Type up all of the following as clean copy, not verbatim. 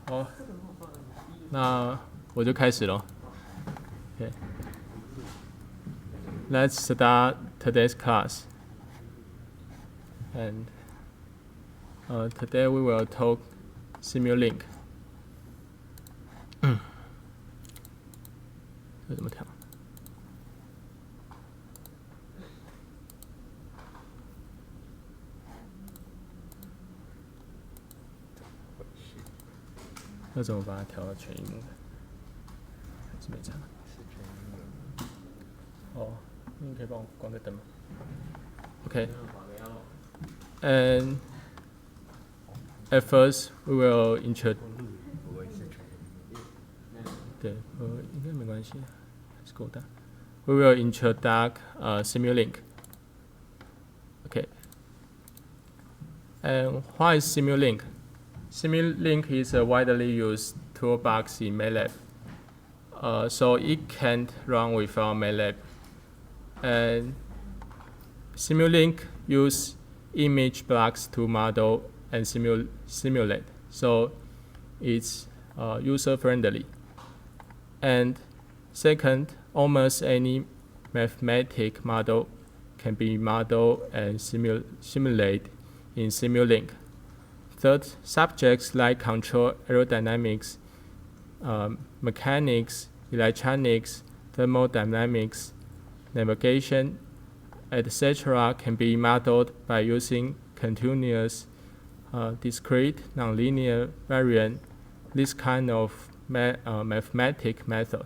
好，那我就开始咯。Okay. Let's start today's class. And today we will talk Simulink. 这怎么调？那怎么把它调到全英文？还是没差？哦，你可以帮我关个灯吗 ？Okay. And at first we will introduce. 对，应该没关系，还是够大。We will introduce Simulink. Okay. And what is Simulink? Simulink is a widely used toolbox in MATLAB. So it can't run without MATLAB. And Simulink use image blocks to model and simulate. So it's user-friendly. And second, almost any mathematic model can be modeled and simulated in Simulink. Third, subjects like control, aerodynamics, mechanics, electronics, thermodynamics, navigation, etc. can be modeled by using continuous, discrete, nonlinear variant, this kind of mathematic method.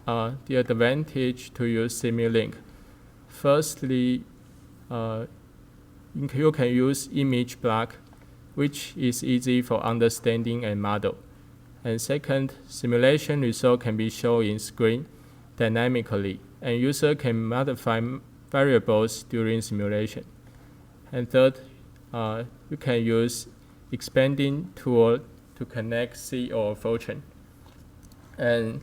The advantage to use Simulink. Firstly, you can use image block, which is easy for understanding and model. And second, simulation result can be shown in screen dynamically, and user can modify variables during simulation. And third, you can use expanding tool to connect C or Fortran. And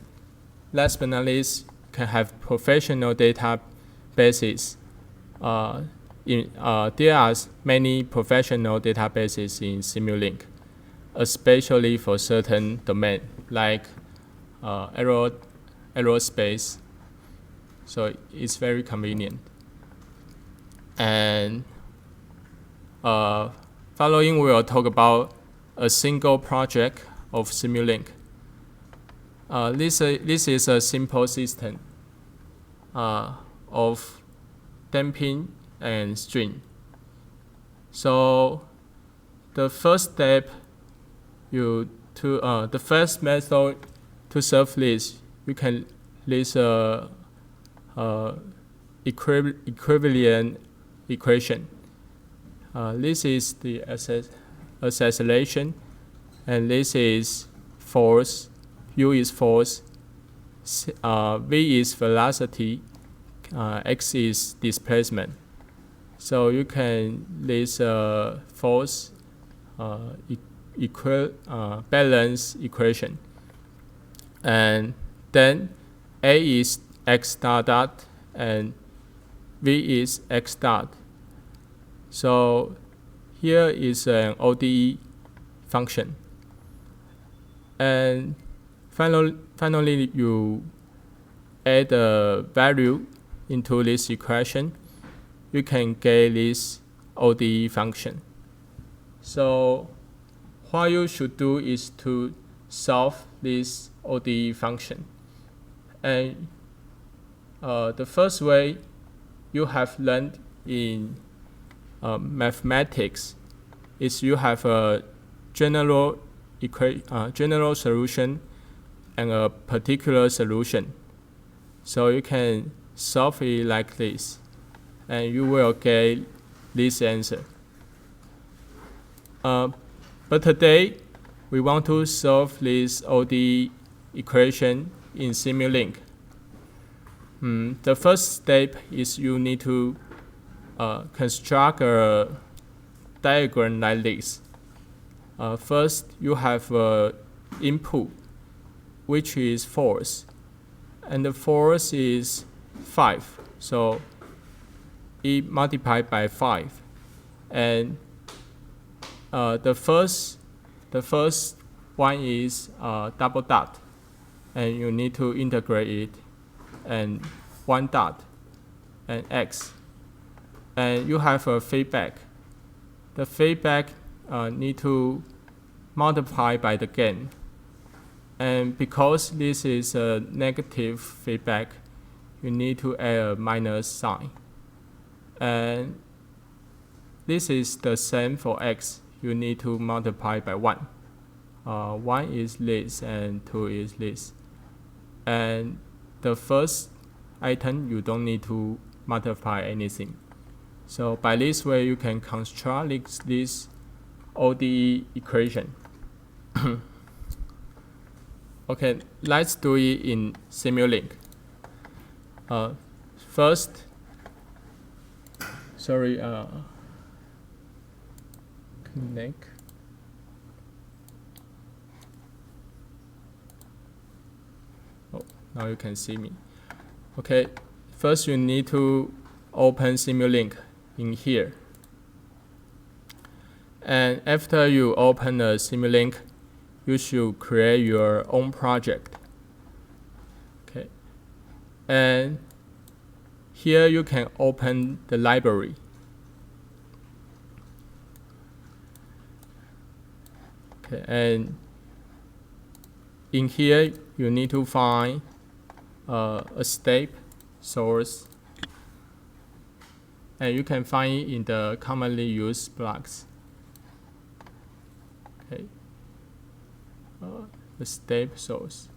last but not least, can have professional databases. There are many professional databases in Simulink, especially for certain domain like aerospace. So it's very convenient. And following, we will talk about a single project of Simulink. This is a simple system of damping and string. So the first step, the first method to solve this, you can list a equivalent equation. This is the acceleration, and this is force. U is force, V is velocity, X is displacement. So you can list a force balance equation. And then A is X dot and V is X dot. So here is an ODE function. And finally, you add a value into this equation. You can get this ODE function. So what you should do is to solve this ODE function. And the first way you have learned in mathematics is you have a general solution and a particular solution. So you can solve it like this, and you will get this answer. But today, we want to solve this ODE equation in Simulink. The first step is you need to construct a diagram like this. First, you have an input, which is force, and the force is 5. So it multiplied by 5, and the first one is double dot, and you need to integrate it, and one dot, and X, and you have a feedback. The feedback need to multiply by the gain, and because this is a negative feedback, you need to add a minus sign, and this is the same for X. You need to multiply by 1. 1 is this and 2 is this. And the first item, you don't need to multiply anything. So by this way, you can construct this ODE equation. Okay, let's do it in Simulink. First, sorry, connect. Oh, now you can see me. Okay, first you need to open Simulink in here. And after you open the Simulink, you should create your own project. Okay, and here you can open the library. Okay, and in here you need to find a step source, and you can find it in the commonly used blocks. Okay, the step source.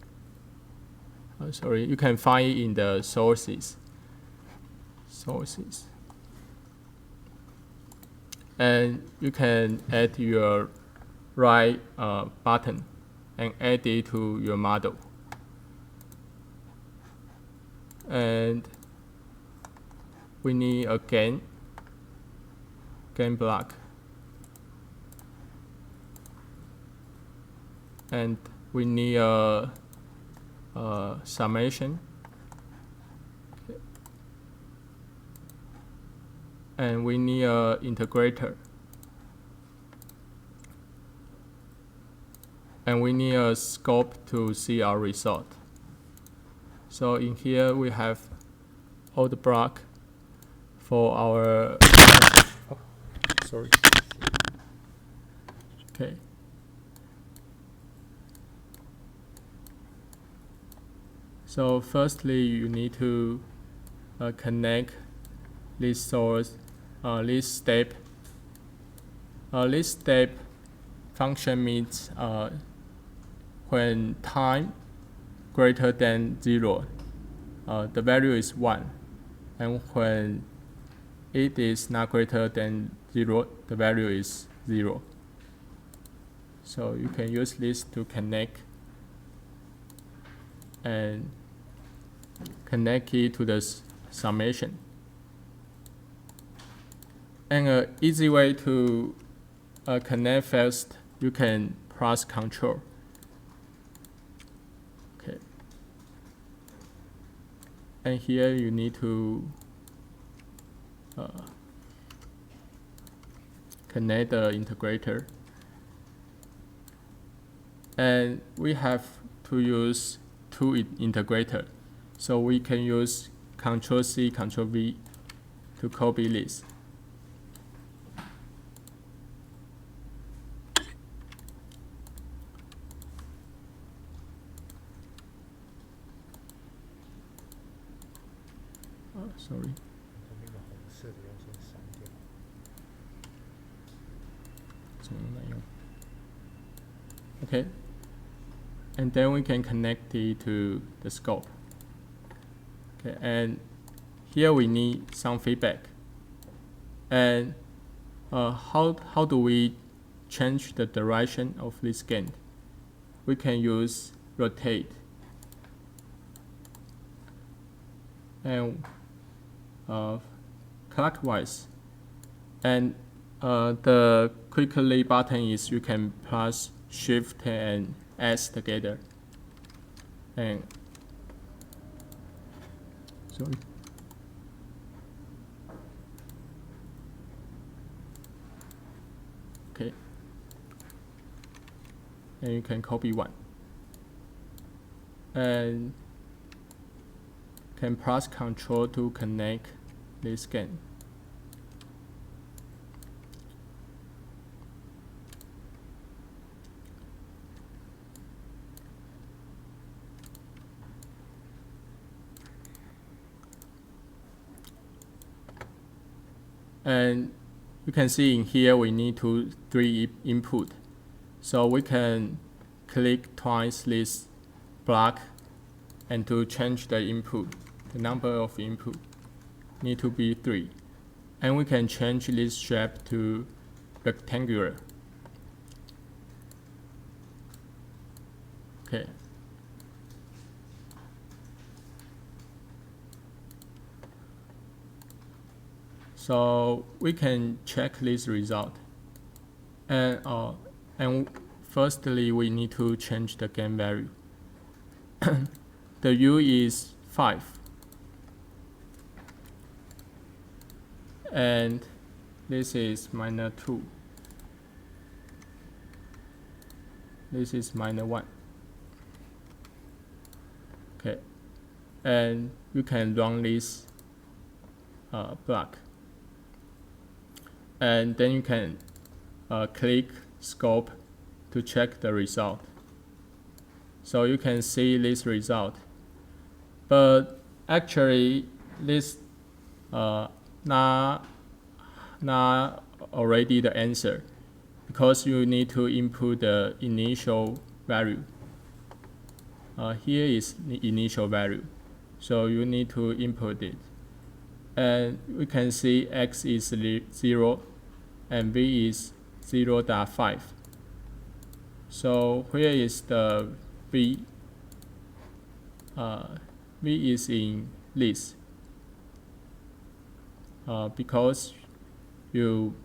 Sorry, you can find it in the sources. And you can add your right button and add it to your model. And we need a gain block. And we need a summation. Okay. And we need a integrator. And we need a scope to see our result. So in here we have all the block for our sorry. Okay. So firstly, you need to connect this source, this step. This step function means when time greater than 0, the value is 1, and when it is not greater than 0, the value is 0. So you can use this to connect and connect it to the summation. And an easy way to connect first, you can press Control. Okay. And here you need to connect the integrator. And we have to use two integrator. So we can use Ctrl+C, Ctrl+V to copy this. Sorry. Okay. And then we can connect it to the scope. Okay, and here we need some feedback. And how do we change the direction of this gain? We can use rotate. And clockwise. And the quickly button is you can press Shift and S together. And sorry. Okay. and you can copy one, and can press Ctrl to connect this again. And you can see in here we need three input. So we can click twice this block, and to change the input, the number of input need to be 3. And we can change this shape to rectangular. Okay. So we can check this result, and firstly we need to change the gain value. The U is 5, and this is -2. This is -1. Okay, and you can run this block. And then you can click scope to check the result. So you can see this result, but actually this not already the answer, because you need to input the initial value. Here is the initial value, so you need to input it. And we can see X is 0 and V is 0.5. So where is the V? V is in this, because you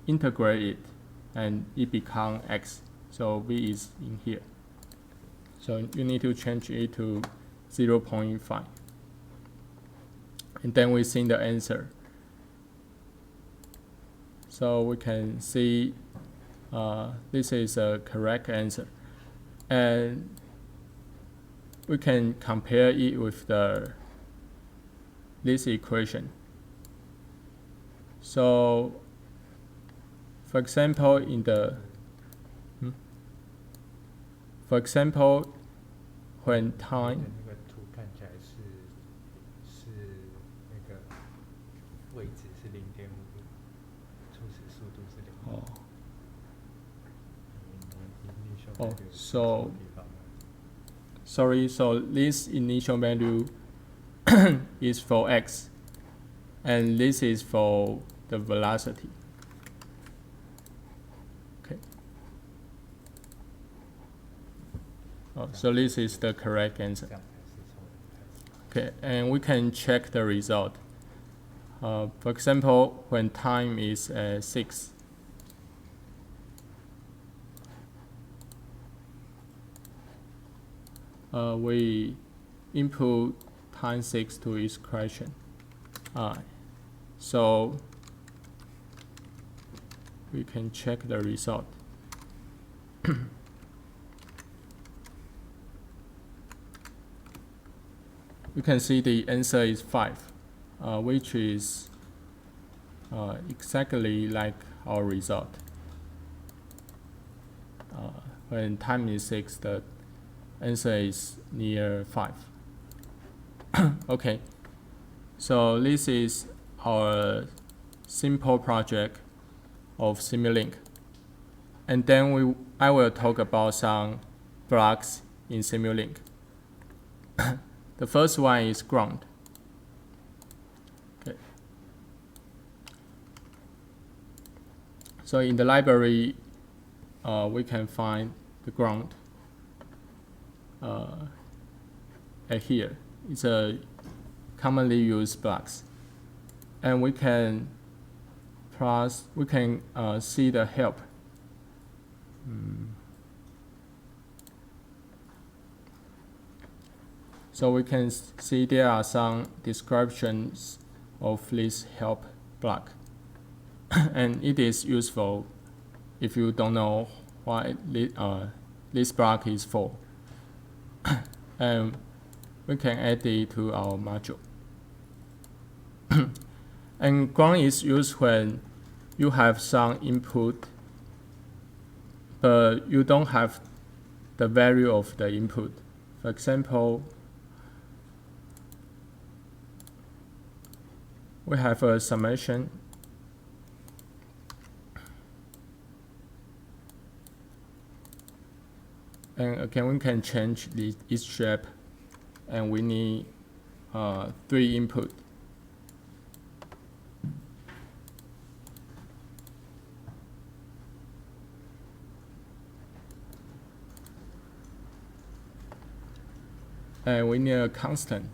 integrate it and it become X. So V is in here. So you need to change it to 0.5. And then we see the answer. So we can see this is a correct answer. And we can compare it with this equation. So for example, when time 那个图看起来是那个位置是0.5度，初始速度是0.5。so sorry. So this initial value is for x, and this is for the velocity. Okay. So this is the correct answer. Okay, and we can check the result. For example, when time is 6, we input time 6 to its expression. So we can check the result. You can see the answer is 5, which is exactly like our result. When time is 6, the answer is near 5. Okay, so this is our simple project of Simulink. And then I will talk about some blocks in Simulink. The first one is ground. Okay. So in the library, we can find the ground at here. It's a commonly used blocks, and we can see the help. So we can see there are some descriptions of this help block. and it is useful if you don't know what this block is for. And we can add it to our module. And ground is used when you have some input, but you don't have the value of the input. For example, we have a summation, and again we can change its shape, and we need 3 input. And we need a constant.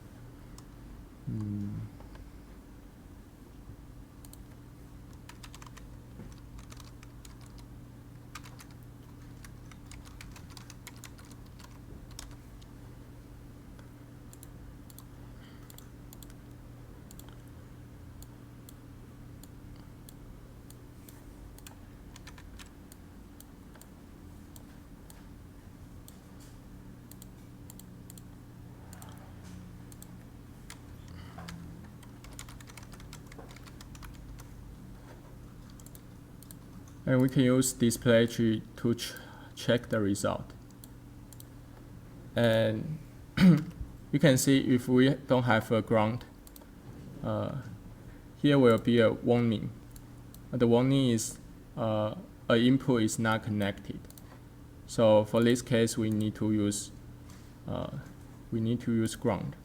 And we can use display to check the result. And you can see if we don't have a ground, here will be a warning. The warning is an input is not connected. So for this case, we need to use ground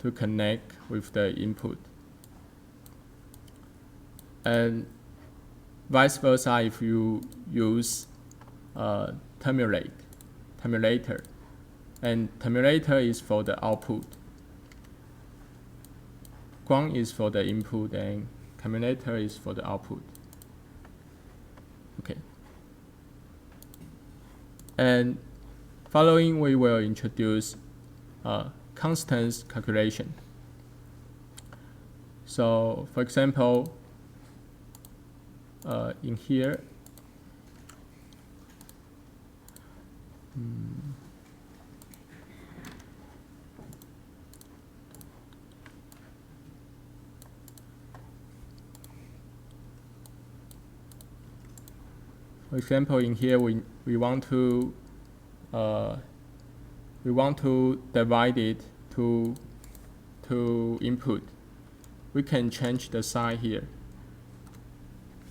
to connect with the input. And vice versa, if you use terminator, and terminator is for the output, ground is for the input, and terminator is for the output. Okay. And following, we will introduce constants calculation. So, for example, in here, for example, in here we want to divide it to input. We can change the sign here.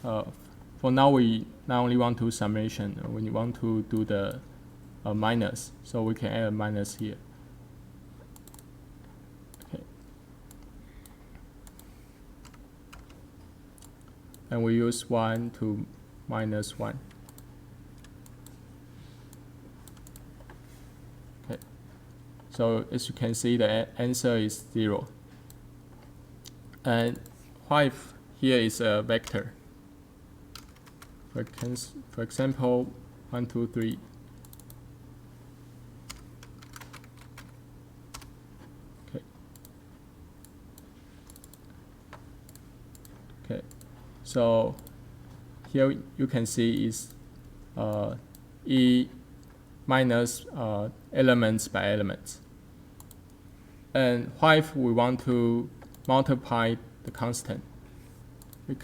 For now, we not only want to summation, we want to do the minus, so we can add a minus here. Okay. And we use 1 to minus 1. Okay. So as you can see, the answer is 0. And what if here is a vector? For example, 1, 2, 3. Okay. Okay. So here you can see is E minus elements by elements. And what if we want to multiply the constant? We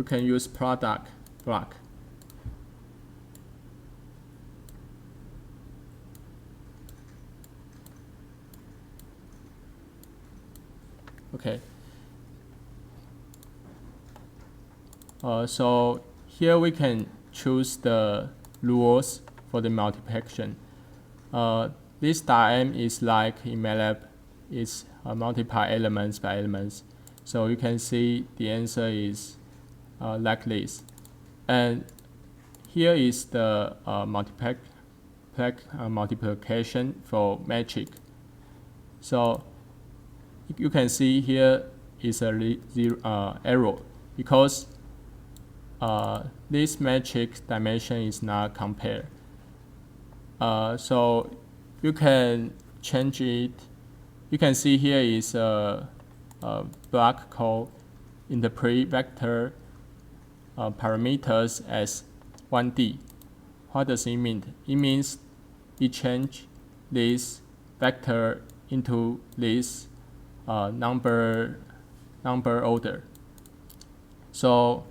can use product block. Okay. So here we can choose the rules for the multiplication. This diagram is like in MATLAB, it's multiply elements by elements. So you can see the answer is like this. And here is the multiplication for metric. So you can see here is a error because this matrix dimension is not compared. So you can change it, you can see here is a block called interpret vector parameters as 1D. What does it mean? It means it change this vector into this number order. So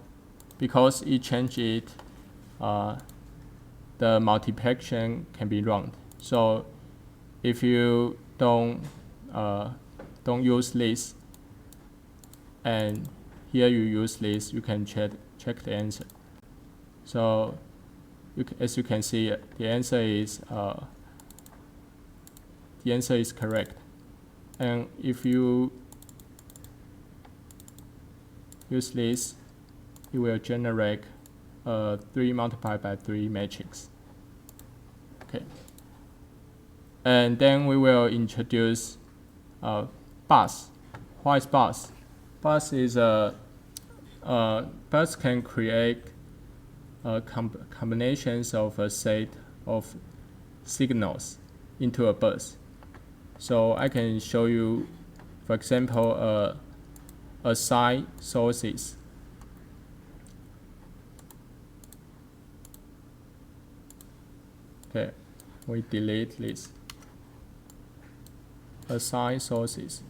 because it changed it, the multiplication can be wrong. So if you don't use this, and here you use this, you can check the answer. So as you can see, the answer is correct. And if you use this, it will generate a 3 multiplied by 3 matrix. Okay. And then we will introduce bus. What is bus? Bus is bus can create combinations of a set of signals into a bus. So I can show you, for example, assign sources. Okay, we delete this. Assign sources,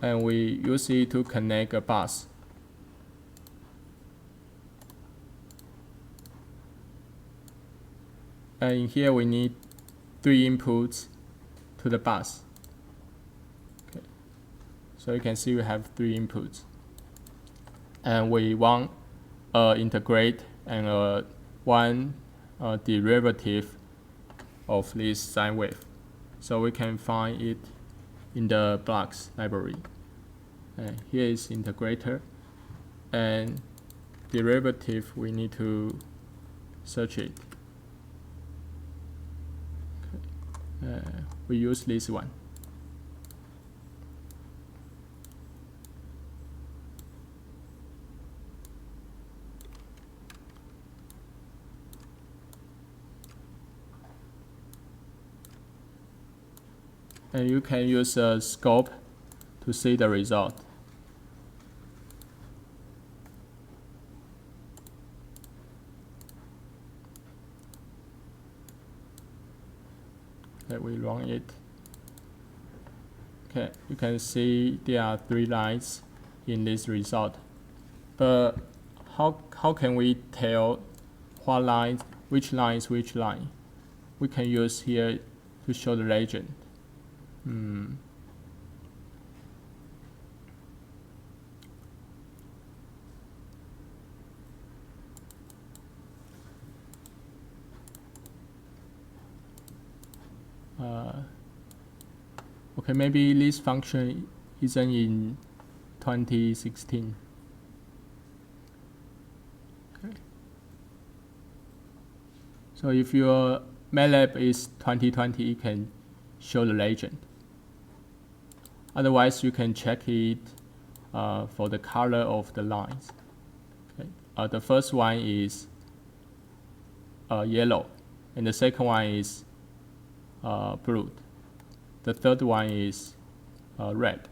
and we use it to connect a bus. And in here we need 3 inputs to the bus. Okay. So you can see we have 3 inputs, and we want integrate and one derivative of this sine wave. So we can find it in the blocks library. Here is integrator, and derivative we need to search it. We use this one. And you can use a scope to see the result. Okay, we run it. Okay, you can see there are 3 lines in this result. But how can we tell what line, which line is which line? We can use here to show the legend. Okay, maybe this function isn't in 2016. Okay. So if your MATLAB is 2020, you can show the legend. Otherwise, you can check it for the color of the lines. Okay. The first one is yellow, and the second one is blue. The third one is red.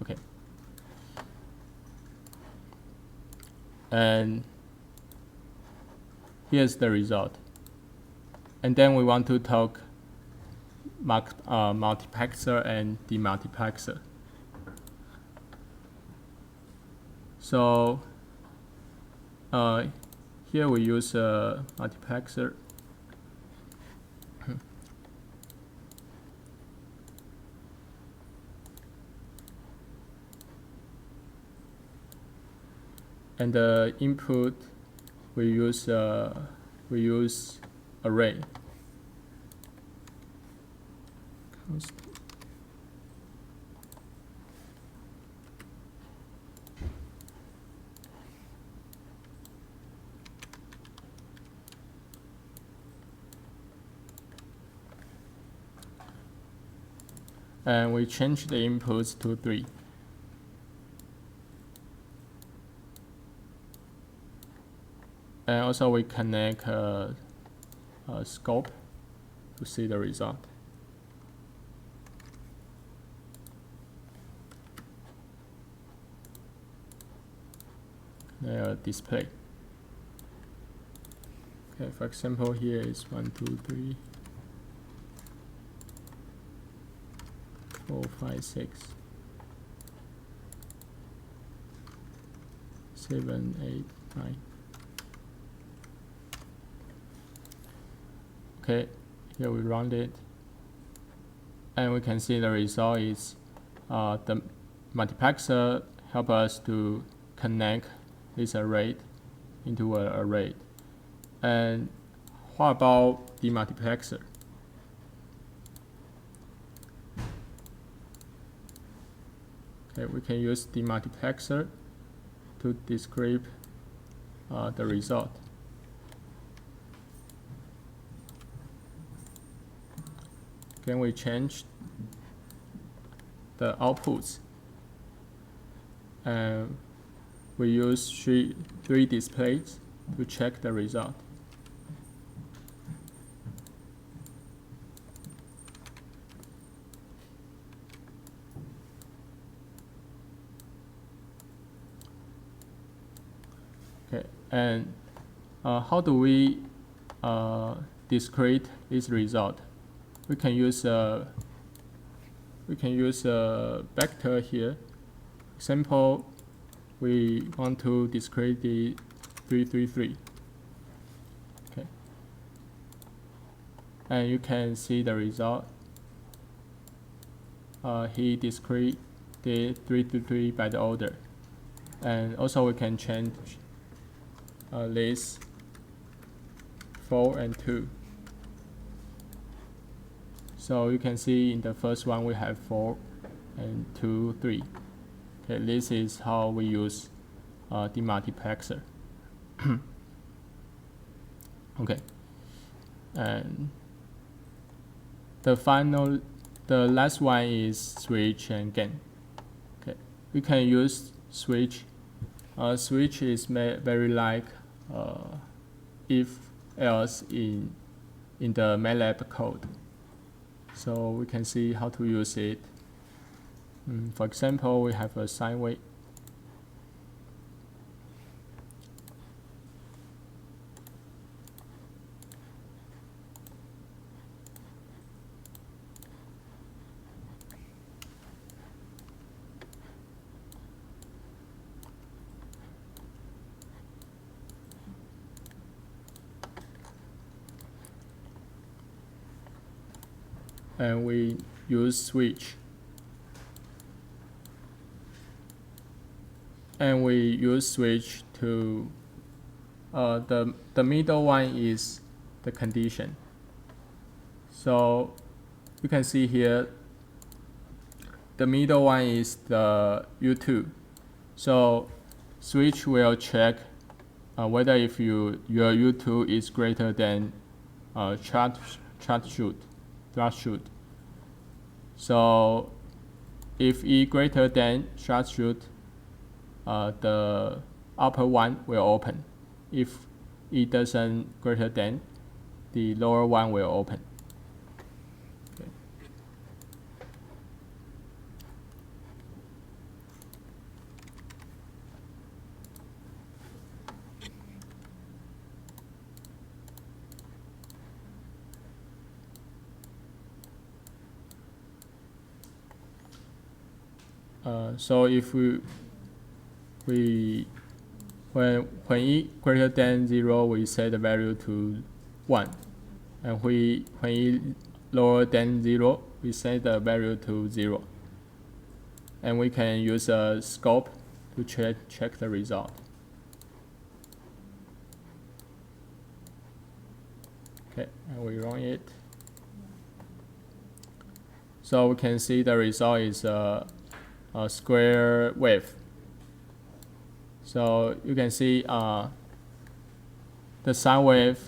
Okay. And here's the result. And then we want to talk multiplexer and demultiplexer. So here we use a multiplexer. And the input we use array. And we change the inputs to 3. And also we connect a scope to see the result. display. Okay, for example, here is 1, 2, 3, 4, 5, 6, 7, 8, 9. Okay, here we run it, and we can see the result is the multiplexer help us to connect this array into an array. And what about the multiplexer? Okay, we can use the multiplexer to describe the result. Then we change the outputs, and we use three displays to check the result. Okay, and how do we discrete this result? We can use a vector here. Example, we want to discrete the 333. Okay, and you can see the result. He discrete the 333 by the order, and also we can change this 4 and 2. So you can see in the first one we have 4 and 2, 3. Okay, this is how we use the multiplexer. Okay, and the last one is switch and gain. Okay, we can use switch. Switch is very like if else in the MATLAB code. So we can see how to use it. For example, we have a sine wave. And we use switch. And we use switch to the middle one is the condition. So you can see here the middle one is the U2. So switch will check whether if your U2 is greater than threshold. So if E greater than threshold, the upper one will open. If E doesn't greater than, the lower one will open. Okay. So if when E greater than 0, we set the value to 1, and when E lower than 0, we set the value to 0. And we can use a scope to check the result. Okay, and we run it. So we can see the result is a square wave. So you can see the sine wave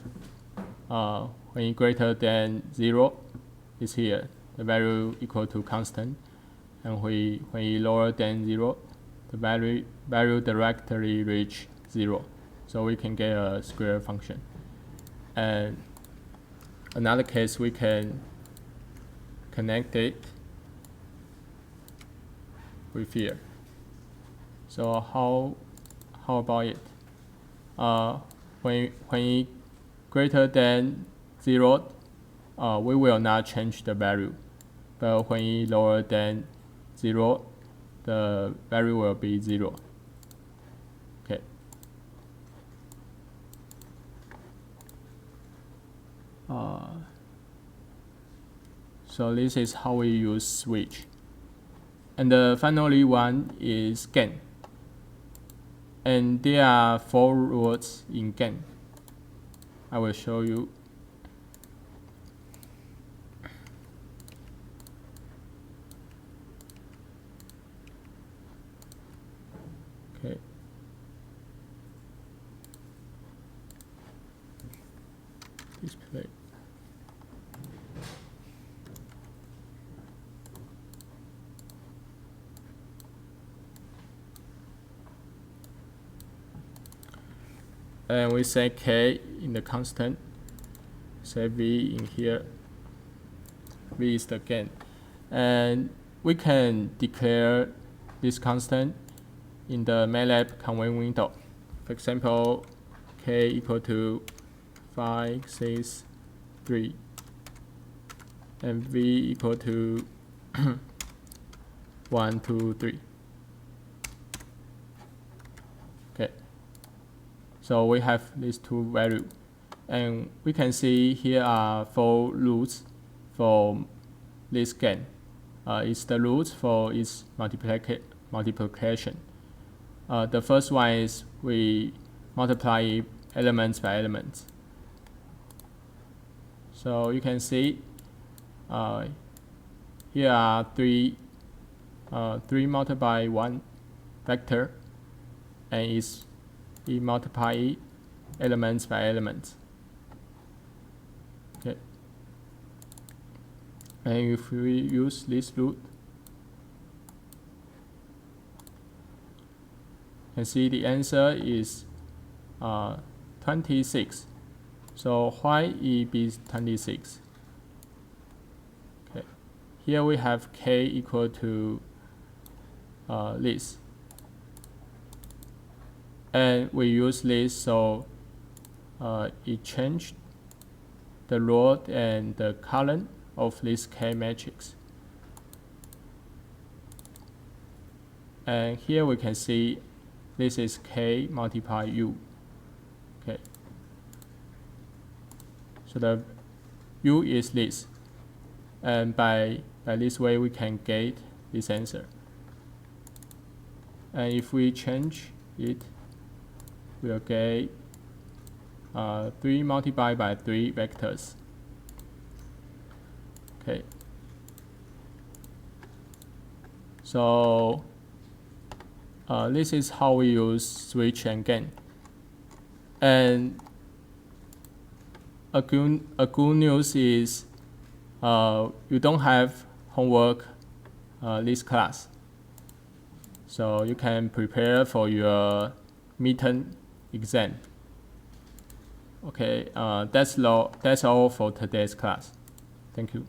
when it greater than 0 is here, the value equal to constant, and when it lower than 0, the value directly reach 0. So we can get a square function. And another case, we can connect it with here. So how how about it? When it greater than 0, we will not change the value. But when it lower than 0, the value will be 0. Okay. So this is how we use switch. And the finally one is GAN. And there are 4 rules in GAN. I will show you. Okay. Display. And we say K in the constant, say V in here, V is the GAN. And we can declare this constant in the MATLAB command window. For example, K equal to 5, 6, 3, and V equal to 1, 2, 3. Okay. So we have these 2 values, and we can see here are 4 roots for this GAN. It's the roots for its multiplication. The first one is we multiply elements by elements. So you can see here are 3 multiplied by 1 vector, and it multiply elements by elements. Okay. And if we use this root, you can see the answer is 26. So why it be 26? Okay. Here we have K equal to this. And we use this, so it changed the row and the column of this K matrix. And here we can see this is K multiply U. Okay. So the U is this. And by this way we can get this answer. And if we change it, we'll get 3 multiplied by 3 vectors. Okay. So this is how we use switch and GAN. And a good news is you don't have homework this class. So you can prepare for your midterm exam. Okay, that's all for today's class. Thank you.